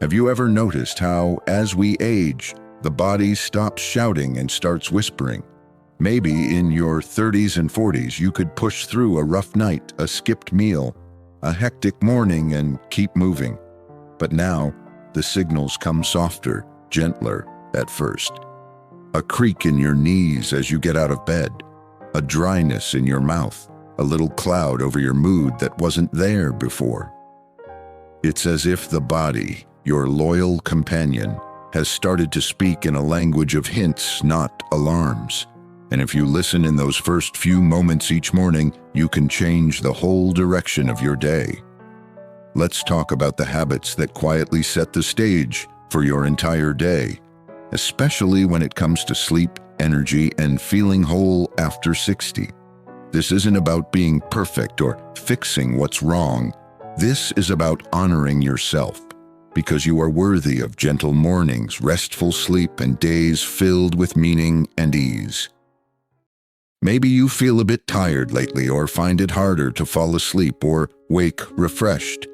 Have you ever noticed how, as we age, the body stops shouting and starts whispering? Maybe in your 30s and 40s, you could push through a rough night, a skipped meal, a hectic morning, and keep moving. But now, the signals come softer, gentler at first. A creak in your knees as you get out of bed, a dryness in your mouth, a little cloud over your mood that wasn't there before. It's as if the body, your loyal companion, has started to speak in a language of hints, not alarms. And if you listen in those first few moments each morning, you can change the whole direction of your day. Let's talk about the habits that quietly set the stage for your entire day, especially when it comes to sleep, energy, and feeling whole after 60. This isn't about being perfect or fixing what's wrong. This is about honoring yourself, because you are worthy of gentle mornings, restful sleep, and days filled with meaning and ease. Maybe you feel a bit tired lately or find it harder to fall asleep or wake refreshed.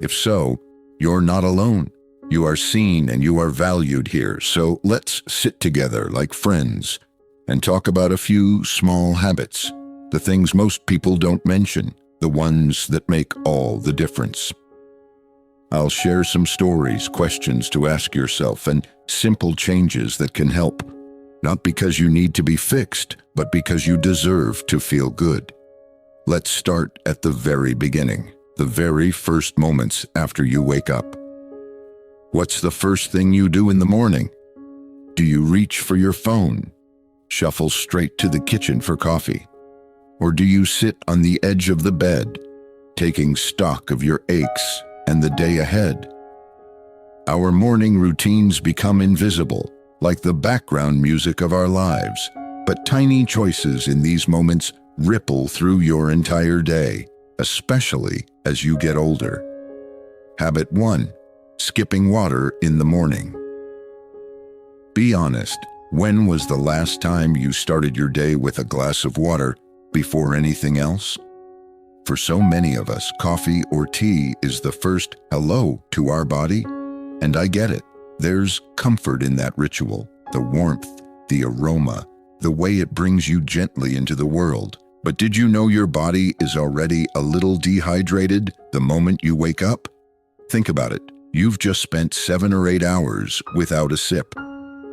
If so, you're not alone. You are seen and you are valued here, so let's sit together like friends and talk about a few small habits, the things most people don't mention, the ones that make all the difference. I'll share some stories, questions to ask yourself, and simple changes that can help, not because you need to be fixed, but because you deserve to feel good. Let's start at the very beginning, the very first moments after you wake up. What's the first thing you do in the morning? Do you reach for your phone, shuffle straight to the kitchen for coffee? Or do you sit on the edge of the bed, taking stock of your aches and the day ahead? Our morning routines become invisible, like the background music of our lives, but tiny choices in these moments ripple through your entire day, especially as you get older. Habit 1. Skipping water in the morning. Be honest, when was the last time you started your day with a glass of water before anything else? For so many of us, coffee or tea is the first hello to our body, and I get it. There's comfort in that ritual, the warmth, the aroma, the way it brings you gently into the world. But did you know your body is already a little dehydrated the moment you wake up? Think about it. You've just spent 7 or 8 hours without a sip.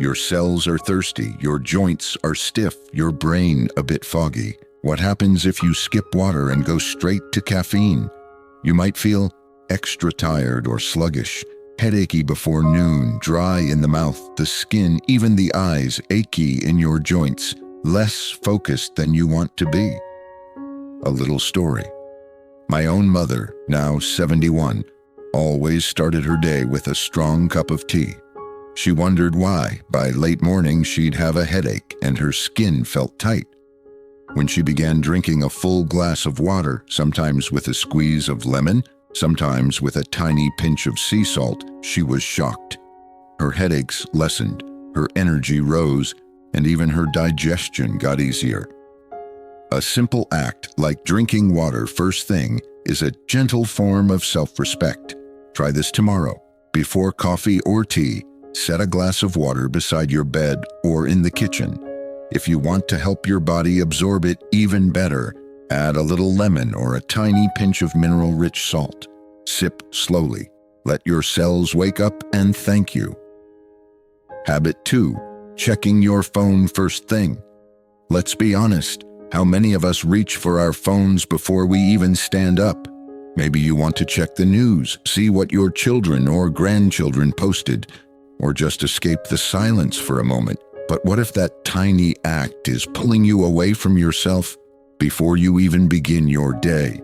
Your cells are thirsty, your joints are stiff, your brain a bit foggy. What happens if you skip water and go straight to caffeine? You might feel extra tired or sluggish, headachy before noon, dry in the mouth, the skin, even the eyes, achy in your joints, less focused than you want to be. A little story. My own mother, now 71, always started her day with a strong cup of tea. She wondered why, by late morning, she'd have a headache and her skin felt tight. When she began drinking a full glass of water, sometimes with a squeeze of lemon, sometimes with a tiny pinch of sea salt, she was shocked. Her headaches lessened, her energy rose, and even her digestion got easier. A simple act like drinking water first thing is a gentle form of self-respect. Try this tomorrow. Before coffee or tea, set a glass of water beside your bed or in the kitchen. If you want to help your body absorb it even better, add a little lemon or a tiny pinch of mineral-rich salt. Sip slowly. Let your cells wake up and thank you. Habit 2. Checking your phone first thing. Let's be honest. How many of us reach for our phones before we even stand up? Maybe you want to check the news, see what your children or grandchildren posted, or just escape the silence for a moment. But what if that tiny act is pulling you away from yourself before you even begin your day?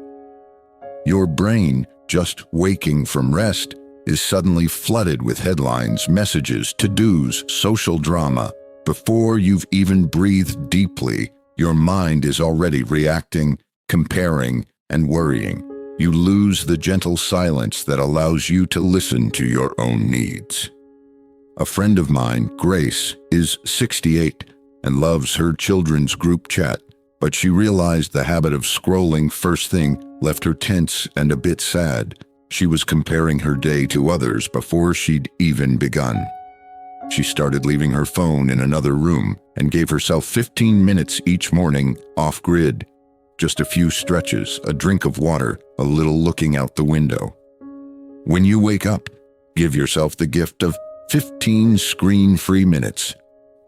Your brain, just waking from rest, is suddenly flooded with headlines, messages, to-dos, social drama. Before you've even breathed deeply, your mind is already reacting, comparing, and worrying. You lose the gentle silence that allows you to listen to your own needs. A friend of mine, Grace, is 68 and loves her children's group chat, but she realized the habit of scrolling first thing left her tense and a bit sad. She was comparing her day to others before she'd even begun. She started leaving her phone in another room and gave herself 15 minutes each morning off-grid. Just a few stretches, a drink of water, a little looking out the window. When you wake up, give yourself the gift of 15 screen-free minutes.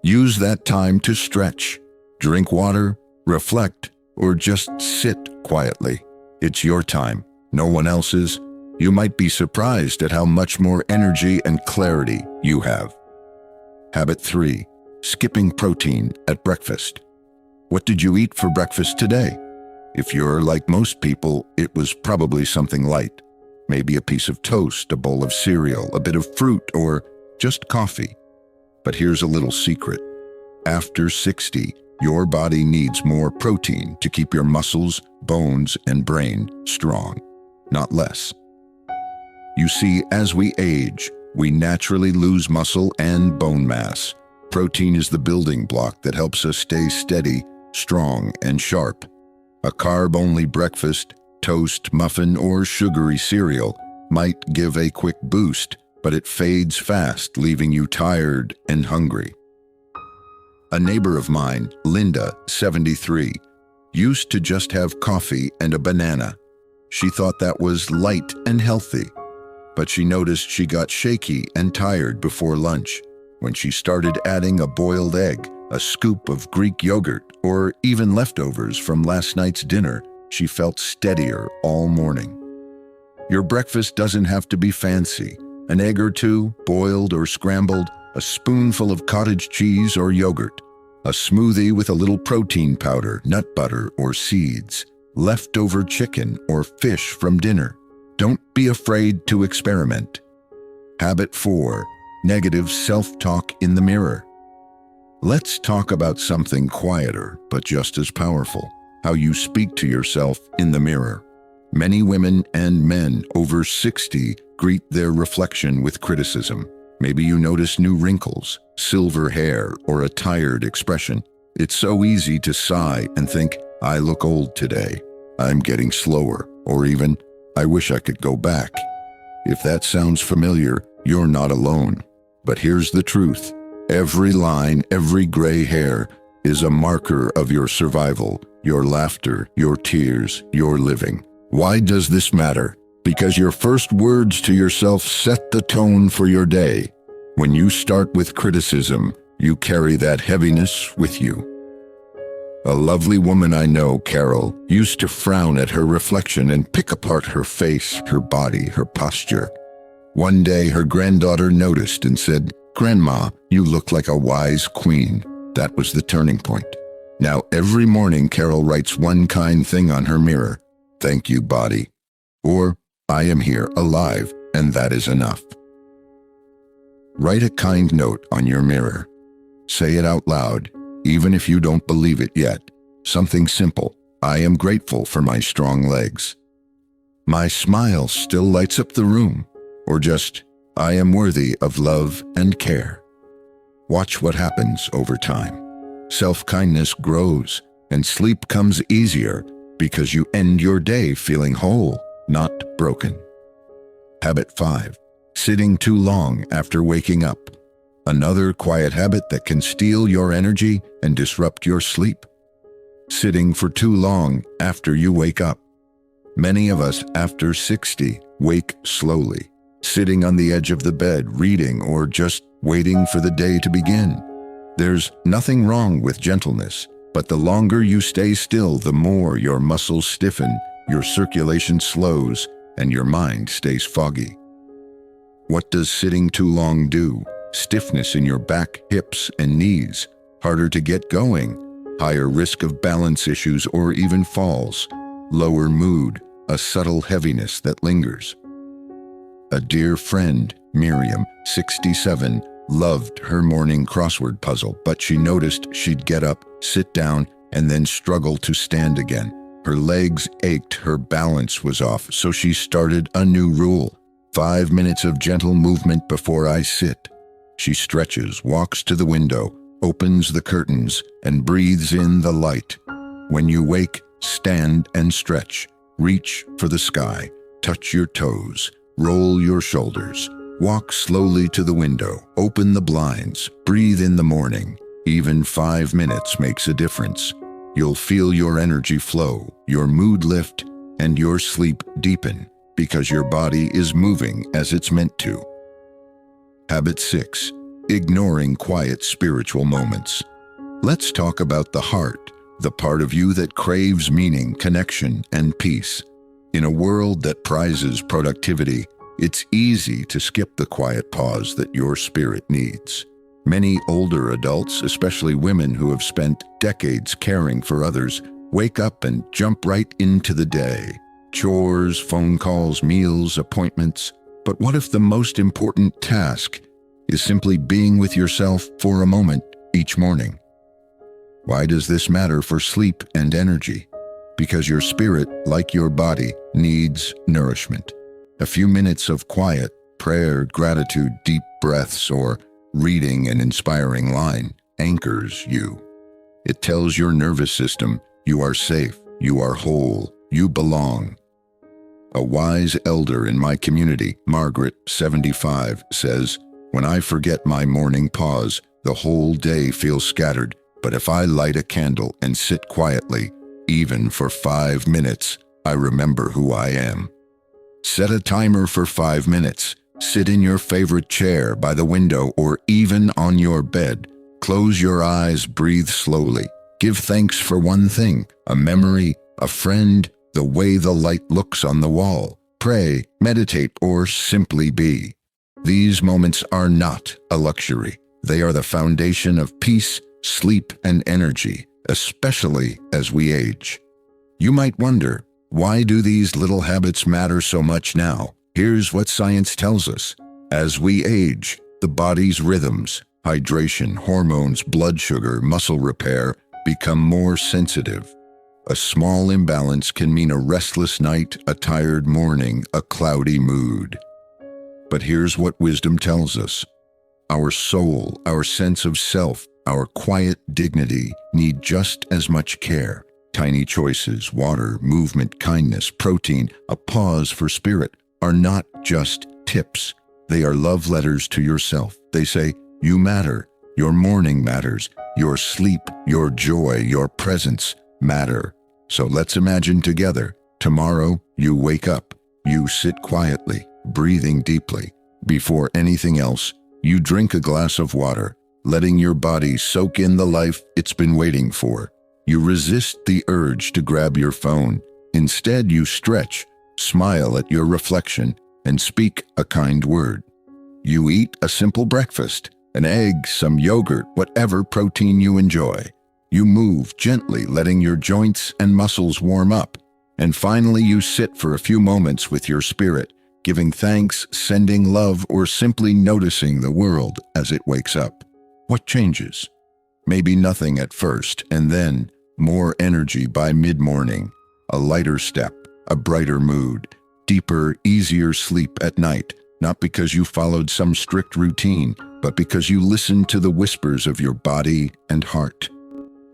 Use that time to stretch, drink water, reflect, or just sit quietly. It's your time, no one else's. You might be surprised at how much more energy and clarity you have. Habit 3. Skipping protein at breakfast. What did you eat for breakfast today? If you're like most people, it was probably something light. Maybe a piece of toast, a bowl of cereal, a bit of fruit, or just coffee. But here's a little secret. After 60, your body needs more protein to keep your muscles, bones, and brain strong, not less. You see, as we age, we naturally lose muscle and bone mass. Protein is the building block that helps us stay steady, strong, and sharp. A carb-only breakfast, toast, muffin, or sugary cereal might give a quick boost, but it fades fast, leaving you tired and hungry. A neighbor of mine, Linda, 73, used to just have coffee and a banana. She thought that was light and healthy, but she noticed she got shaky and tired before lunch. When she started adding a boiled egg, a scoop of Greek yogurt, or even leftovers from last night's dinner, she felt steadier all morning. Your breakfast doesn't have to be fancy. An egg or two, boiled or scrambled, a spoonful of cottage cheese or yogurt, a smoothie with a little protein powder, nut butter, or seeds, leftover chicken or fish from dinner. Don't be afraid to experiment. Habit 4. Negative self-talk in the mirror. Let's talk about something quieter, but just as powerful. How you speak to yourself in the mirror. Many women and men over 60 greet their reflection with criticism. Maybe you notice new wrinkles, silver hair, or a tired expression. It's so easy to sigh and think, I look old today. I'm getting slower, or even, I wish I could go back. If that sounds familiar, you're not alone. But here's the truth. Every line, every gray hair is a marker of your survival, your laughter, your tears, your living. Why does this matter? Because your first words to yourself set the tone for your day. When you start with criticism, you carry that heaviness with you. A lovely woman I know, Carol, used to frown at her reflection and pick apart her face, her body, her posture. One day, her granddaughter noticed and said, "Grandma, you look like a wise queen." That was the turning point. Now, every morning, Carol writes one kind thing on her mirror. "Thank you, body." Or, "I am here, alive, and that is enough." Write a kind note on your mirror. Say it out loud, even if you don't believe it yet. Something simple. I am grateful for my strong legs. My smile still lights up the room. Or just, I am worthy of love and care. Watch what happens over time. Self-kindness grows, and sleep comes easier because you end your day feeling whole, not broken. Habit 5. Sitting too long after waking up. Another quiet habit that can steal your energy and disrupt your sleep. Sitting for too long after you wake up. Many of us after 60 wake slowly, sitting on the edge of the bed, reading, or just waiting for the day to begin. There's nothing wrong with gentleness, but the longer you stay still, the more your muscles stiffen, your circulation slows, and your mind stays foggy. What does sitting too long do? Stiffness in your back, hips, and knees, harder to get going, higher risk of balance issues or even falls, lower mood, a subtle heaviness that lingers. A dear friend, Miriam, 67, loved her morning crossword puzzle, but she noticed she'd get up, sit down, and then struggle to stand again. Her legs ached, her balance was off, so she started a new rule. 5 minutes of gentle movement before I sit. She stretches, walks to the window, opens the curtains, and breathes in the light. When you wake, stand and stretch. Reach for the sky. Touch your toes, roll your shoulders, walk slowly to the window, open the blinds, breathe in the morning. Even 5 minutes makes a difference. You'll feel your energy flow, your mood lift, and your sleep deepen because your body is moving as it's meant to. Habit 6. Ignoring quiet spiritual moments. Let's talk about the heart, the part of you that craves meaning, connection, and peace. In a world that prizes productivity, it's easy to skip the quiet pause that your spirit needs. Many older adults, especially women who have spent decades caring for others, wake up and jump right into the day. Chores, phone calls, meals, appointments. But what if the most important task is simply being with yourself for a moment each morning? Why does this matter for sleep and energy? Because your spirit, like your body, needs nourishment. A few minutes of quiet, prayer, gratitude, deep breaths, or reading an inspiring line anchors you. It tells your nervous system you are safe, you are whole, you belong. A wise elder in my community, Margaret, 75, says, "When I forget my morning pause, the whole day feels scattered. But if I light a candle and sit quietly, even for 5 minutes, I remember who I am." Set a timer for 5 minutes. Sit in your favorite chair by the window or even on your bed. Close your eyes, breathe slowly. Give thanks for one thing, a memory, a friend, the way the light looks on the wall. Pray, meditate, or simply be. These moments are not a luxury. They are the foundation of peace, sleep, and energy, especially as we age. You might wonder, why do these little habits matter so much now? Here's what science tells us. As we age, the body's rhythms, hydration, hormones, blood sugar, muscle repair, become more sensitive. A small imbalance can mean a restless night, a tired morning, a cloudy mood. But here's what wisdom tells us. Our soul, our sense of self, our quiet dignity need just as much care. Tiny choices, water, movement, kindness, protein, a pause for spirit, are not just tips. They are love letters to yourself. They say, you matter, your morning matters, your sleep, your joy, your presence matter. So let's imagine together, tomorrow you wake up, you sit quietly, breathing deeply. Before anything else, you drink a glass of water, letting your body soak in the life it's been waiting for. You resist the urge to grab your phone. Instead, you stretch, smile at your reflection, and speak a kind word. You eat a simple breakfast, an egg, some yogurt, whatever protein you enjoy. You move gently, letting your joints and muscles warm up. And finally, you sit for a few moments with your spirit, giving thanks, sending love, or simply noticing the world as it wakes up. What changes? Maybe nothing at first, and then more energy by mid-morning, a lighter step, a brighter mood, deeper, easier sleep at night, not because you followed some strict routine, but because you listened to the whispers of your body and heart.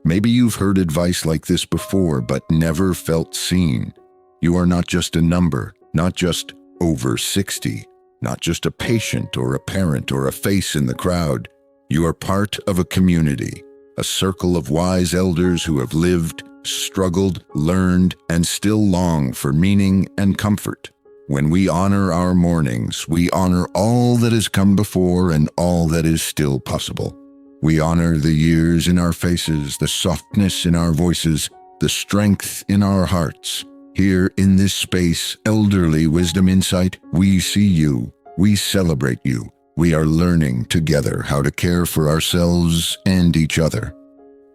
Maybe you've heard advice like this before, but never felt seen. You are not just a number, not just over 60, not just a patient or a parent or a face in the crowd. You are part of a community, a circle of wise elders who have lived, struggled, learned, and still long for meaning and comfort. When we honor our mornings, we honor all that has come before and all that is still possible. We honor the years in our faces, the softness in our voices, the strength in our hearts. Here in this space, Elderly Wisdom Insight, we see you, we celebrate you. We are learning together how to care for ourselves and each other.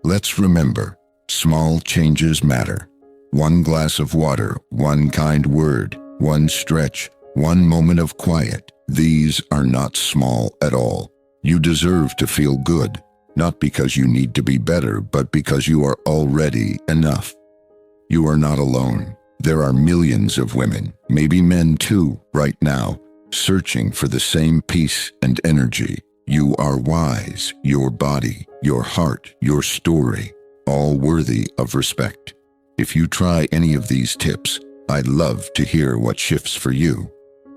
Let's remember, small changes matter. One glass of water, one kind word, one stretch, one moment of quiet. These are not small at all. You deserve to feel good, not because you need to be better, but because you are already enough. You are not alone. There are millions of women, maybe men too, right now, searching for the same peace and energy. You are wise, your body, your heart, your story, all worthy of respect. If you try any of these tips, I'd love to hear what shifts for you.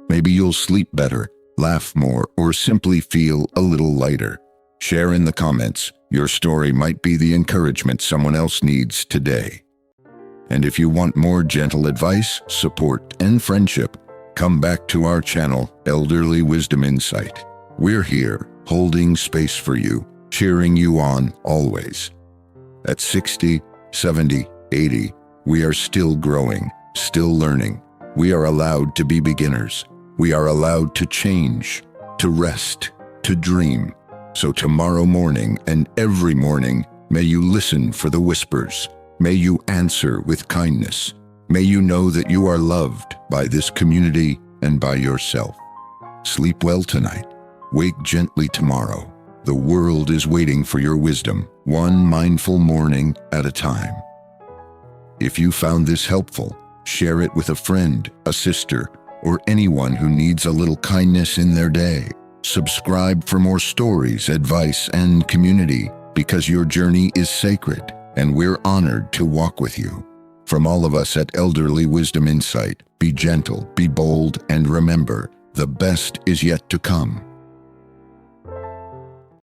Maybe you'll sleep better, laugh more, or simply feel a little lighter. Share in the comments. Your story might be the encouragement someone else needs today. And if you want more gentle advice, support, and friendship, come back to our channel, Elderly Wisdom Insight. We're here, holding space for you, cheering you on always. At 60, 70, 80, we are still growing, still learning. We are allowed to be beginners. We are allowed to change, to rest, to dream. So tomorrow morning and every morning, may you listen for the whispers. May you answer with kindness. May you know that you are loved by this community and by yourself. Sleep well tonight. Wake gently tomorrow. The world is waiting for your wisdom, one mindful morning at a time. If you found this helpful, share it with a friend, a sister, or anyone who needs a little kindness in their day. Subscribe for more stories, advice, and community, because your journey is sacred, and we're honored to walk with you. From all of us at Elderly Wisdom Insight, be gentle, be bold, and remember, the best is yet to come.